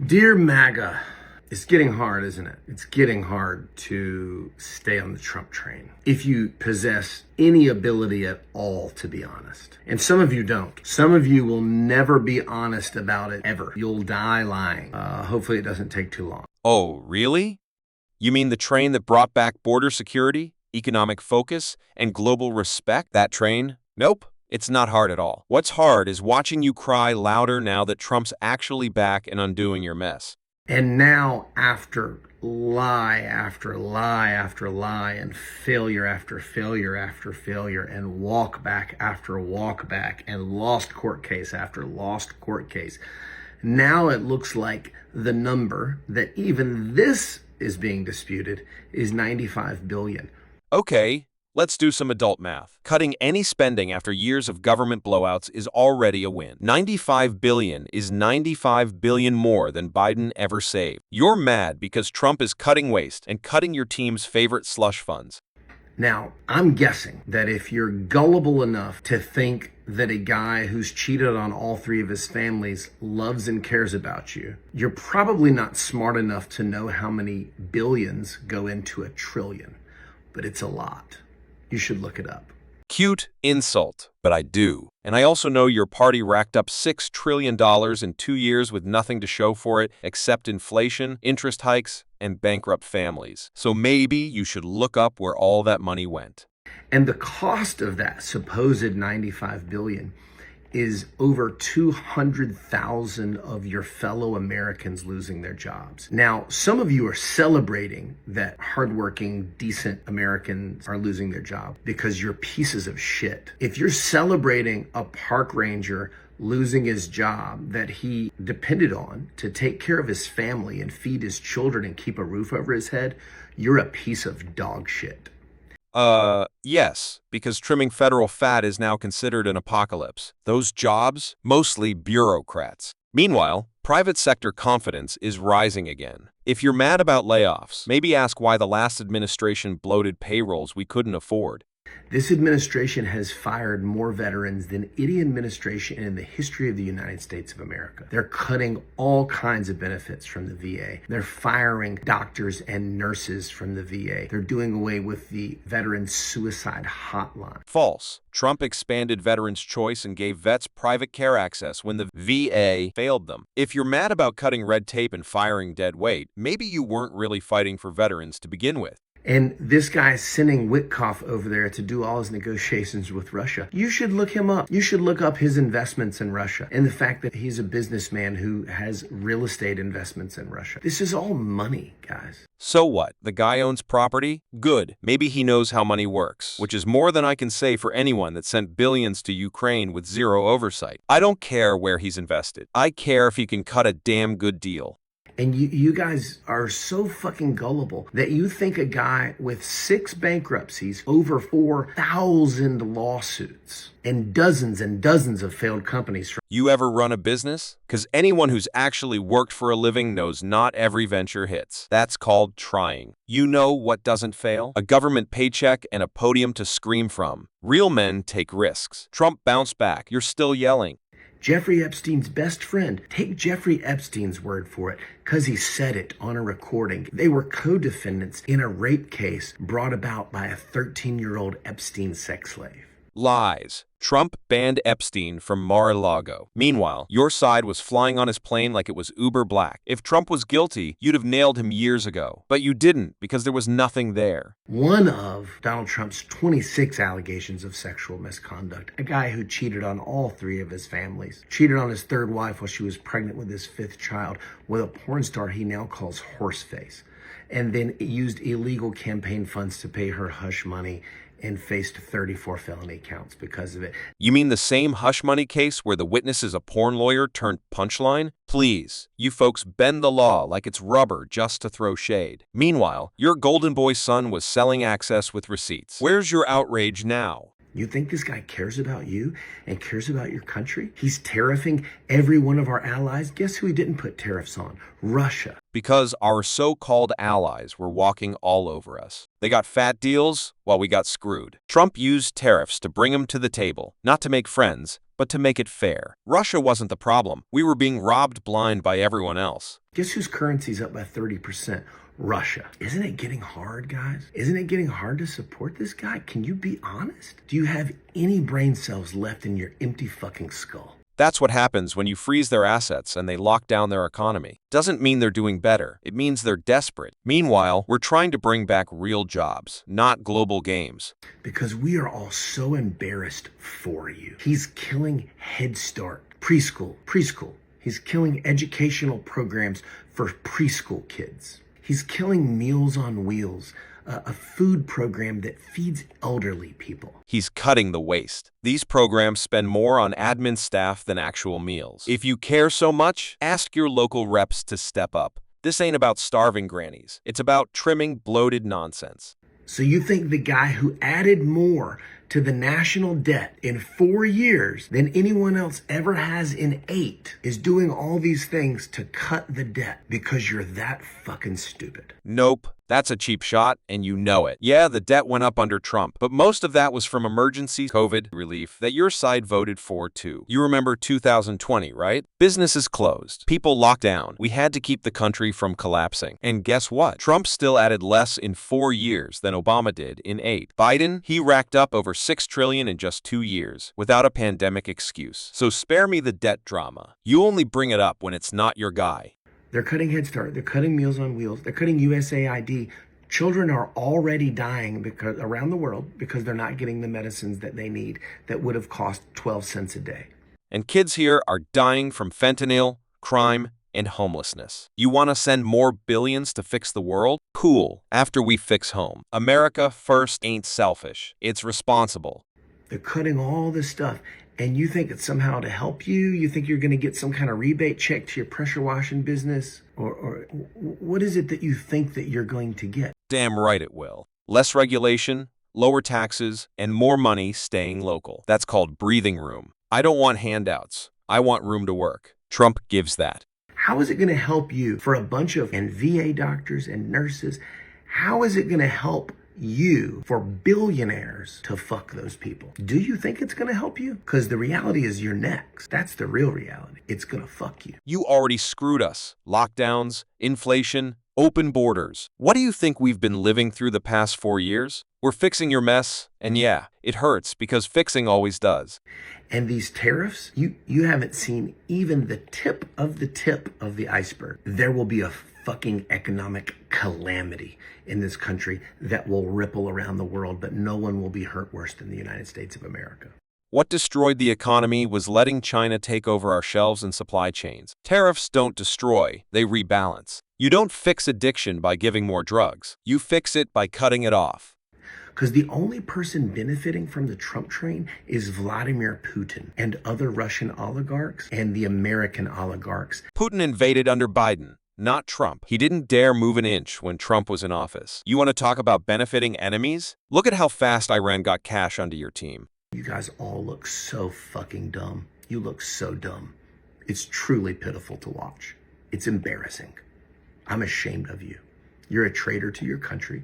Dear MAGA, it's getting hard, isn't it? It's getting hard to stay on the Trump train if you possess any ability at all, to be honest. And some of you don't. Some of you will never be honest about it ever. You'll die lying. Hopefully it doesn't take too long. Oh, really? You mean the train that brought back border security, economic focus, and global respect? That train? Nope. It's not hard at all. What's hard is watching you cry louder now that Trump's actually back and undoing your mess. And now, after lie after lie after lie, and failure after failure after failure, and walk back after walk back, and lost court case after lost court case, now it looks like the number that even this is being disputed is 95 billion. Okay, let's do some adult math. Cutting any spending after years of government blowouts is already a win. 95 billion is 95 billion more than Biden ever saved. You're mad because Trump is cutting waste and cutting your team's favorite slush funds. Now, I'm guessing that if you're gullible enough to think that a guy who's cheated on all three of his families loves and cares about you, you're probably not smart enough to know how many billions go into a trillion, but it's a lot. You should look it up. Cute insult, but I do. And I also know your party racked up $6 trillion in 2 years with nothing to show for it except inflation, interest hikes, and bankrupt families. So maybe you should look up where all that money went. And the cost of that supposed 95 billion is over 200,000 of your fellow Americans losing their jobs. Now, some of you are celebrating that hardworking, decent Americans are losing their job because you're pieces of shit. If you're celebrating a park ranger losing his job that he depended on to take care of his family and feed his children and keep a roof over his head, you're a piece of dog shit. Yes, because trimming federal fat is now considered an apocalypse. Those jobs, mostly bureaucrats. Meanwhile, private sector confidence is rising again. If you're mad about layoffs, maybe ask why the last administration bloated payrolls we couldn't afford. This administration has fired more veterans than any administration in the history of the United States of America. They're cutting all kinds of benefits from the VA. They're firing doctors and nurses from the VA. They're doing away with the veteran suicide hotline. False. Trump expanded veterans' choice and gave vets private care access when the VA failed them. If you're mad about cutting red tape and firing dead weight, maybe you weren't really fighting for veterans to begin with. And this guy's sending Witkoff over there to do all his negotiations with Russia. You should look him up. You should look up his investments in Russia and the fact that he's a businessman who has real estate investments in Russia. This is all money, guys. So what? The guy owns property? Good. Maybe he knows how money works, which is more than I can say for anyone that sent billions to Ukraine with zero oversight. I don't care where he's invested. I care if he can cut a damn good deal. And you guys are so fucking gullible that you think a guy with 6 bankruptcies, over 4,000 lawsuits, and dozens of failed companies. You ever run a business? Because anyone who's actually worked for a living knows not every venture hits. That's called trying. You know what doesn't fail? A government paycheck and a podium to scream from. Real men take risks. Trump bounced back. You're still yelling. Jeffrey Epstein's best friend. Take Jeffrey Epstein's word for it, because he said it on a recording. They were co-defendants in a rape case brought about by a 13-year-old Epstein sex slave. Lies. Trump banned Epstein from Mar-a-Lago. Meanwhile, your side was flying on his plane like it was uber black. If Trump was guilty, you'd have nailed him years ago. But you didn't, because there was nothing there. One of Donald Trump's 26 allegations of sexual misconduct, a guy who cheated on all 3 of his families, cheated on his 3rd wife while she was pregnant with his 5th child with a porn star he now calls Horseface, and then used illegal campaign funds to pay her hush money and faced 34 felony counts because of it. You mean the same hush money case where the witness is a porn lawyer turned punchline? Please, you folks bend the law like it's rubber just to throw shade. Meanwhile, your golden boy son was selling access with receipts. Where's your outrage now? You think this guy cares about you and cares about your country? He's tariffing every one of our allies. Guess who he didn't put tariffs on? Russia. Because our so-called allies were walking all over us. They got fat deals while we got screwed. Trump used tariffs to bring them to the table, not to make friends, but to make it fair. Russia wasn't the problem. We were being robbed blind by everyone else. Guess whose currency's up by 30%? Russia. Isn't it getting hard, guys? Isn't it getting hard to support this guy? Can you be honest? Do you have any brain cells left in your empty fucking skull? That's what happens when you freeze their assets and they lock down their economy. Doesn't mean they're doing better. It means they're desperate. Meanwhile, we're trying to bring back real jobs, not global games. Because we are all so embarrassed for you. He's killing Head Start, preschool. He's killing educational programs for preschool kids. He's killing Meals on Wheels, a food program that feeds elderly people. He's cutting the waste. These programs spend more on admin staff than actual meals. If you care so much, ask your local reps to step up. This ain't about starving grannies. It's about trimming bloated nonsense. So you think the guy who added more to the national debt in 4 years than anyone else ever has in 8 is doing all these things to cut the debt because you're that fucking stupid? Nope. That's a cheap shot, and you know it. Yeah, the debt went up under Trump, but most of that was from emergency COVID relief that your side voted for too. You remember 2020, right? Businesses closed. People locked down. We had to keep the country from collapsing. And guess what? Trump still added less in 4 years than Obama did in 8. Biden, he racked up over $6 trillion in just 2 years without a pandemic excuse. So spare me the debt drama. You only bring it up when it's not your guy. They're cutting Head Start. They're cutting Meals on Wheels. They're cutting USAID. Children are already dying because around the world because they're not getting the medicines that they need that would have cost 12 cents a day. And kids here are dying from fentanyl, crime, and homelessness. You want to send more billions to fix the world? Cool. After we fix home. America first ain't selfish. It's responsible. They're cutting all this stuff. And you think it's somehow to help you? You think you're going to get some kind of rebate check to your pressure washing business? Or what is it that you think that you're going to get? Damn right it will. Less regulation, lower taxes, and more money staying local. That's called breathing room. I don't want handouts. I want room to work. Trump gives that. How is it going to help you for a bunch of VA doctors and nurses? How is it going to help you for billionaires to fuck those people? Do you think it's going to help you? Because the reality is you're next. That's the real reality. It's going to fuck you. You already screwed us. Lockdowns, inflation, open borders. What do you think we've been living through the past 4 years? We're fixing your mess, and yeah, it hurts because fixing always does. And these tariffs, you haven't seen even the tip of the iceberg. There will be a fucking economic calamity in this country that will ripple around the world, but no one will be hurt worse than the United States of America. What destroyed the economy was letting China take over our shelves and supply chains. Tariffs don't destroy, they rebalance. You don't fix addiction by giving more drugs. You fix it by cutting it off. Because the only person benefiting from the Trump train is Vladimir Putin and other Russian oligarchs and the American oligarchs. Putin invaded under Biden, not Trump. He didn't dare move an inch when Trump was in office. You want to talk about benefiting enemies? Look at how fast Iran got cash onto your team. You guys all look so fucking dumb. You look so dumb. It's truly pitiful to watch. It's embarrassing. I'm ashamed of you. You're a traitor to your country.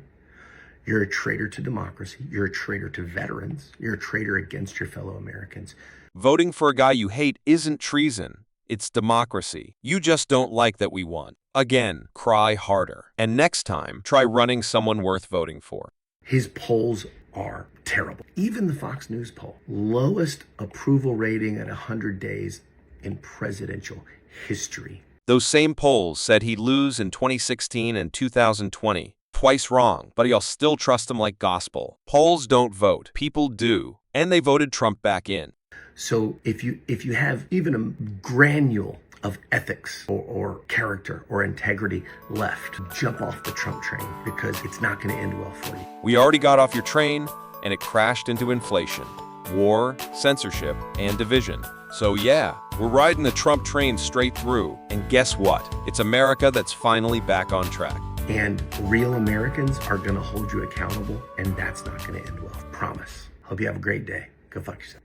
You're a traitor to democracy. You're a traitor to veterans. You're a traitor against your fellow Americans. Voting for a guy you hate isn't treason. It's democracy. You just don't like that we won. Again, cry harder. And next time, try running someone worth voting for. His polls are terrible. Even the Fox News poll, lowest approval rating at 100 days in presidential history. Those same polls said he'd lose in 2016 and 2020. Twice wrong, but y'all still trust him like gospel. Polls don't vote, people do. And they voted Trump back in. So if you have even a granule of ethics or character or integrity left, jump off the Trump train because it's not going to end well for you. We already got off your train, and it crashed into inflation, war, censorship, and division. So yeah, we're riding the Trump train straight through. And guess what? It's America that's finally back on track. And real Americans are going to hold you accountable, and that's not going to end well. Promise. Hope you have a great day. Go fuck yourself.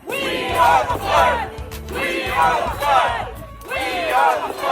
We are the flag. We are the flag. We are the flag.